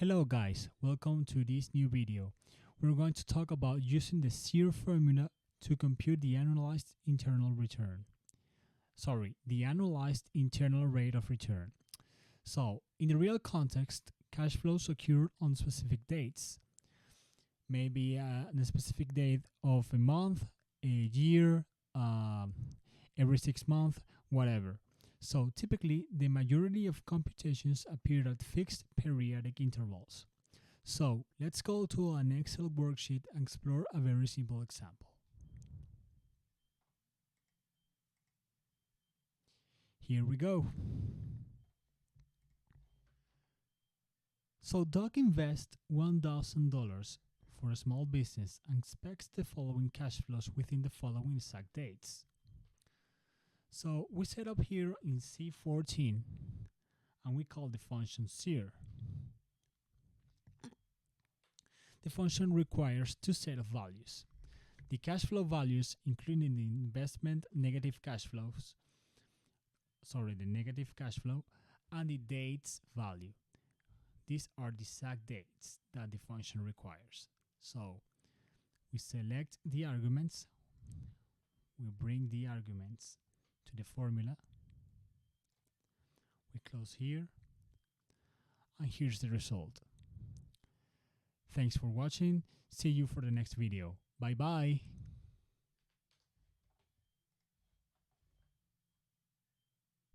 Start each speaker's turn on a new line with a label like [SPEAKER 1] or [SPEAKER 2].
[SPEAKER 1] Hello guys, welcome to this new video. We're going to talk about using the Xirr formula to compute the annualized internal return. The annualized internal rate of return. So, in the real context, cash flows occur on specific dates. Maybe the specific date of a month, a year, every 6 months, whatever. So typically, the majority of computations appear at fixed periodic intervals. So let's go to an Excel worksheet and explore a very simple example. Here we go. So Doug invests $1,000 for a small business and expects the following cash flows within the following exact dates. So we set up here in C14 and we call the function Xirr. The function requires two sets of values. The cash flow values, including the investment negative cash flows, the negative cash flow, and the dates value. These are the exact dates that the function requires. So we select the arguments, we bring the arguments to the formula, we close here, and here's the result. Thanks for watching. See you for the next video. Bye bye.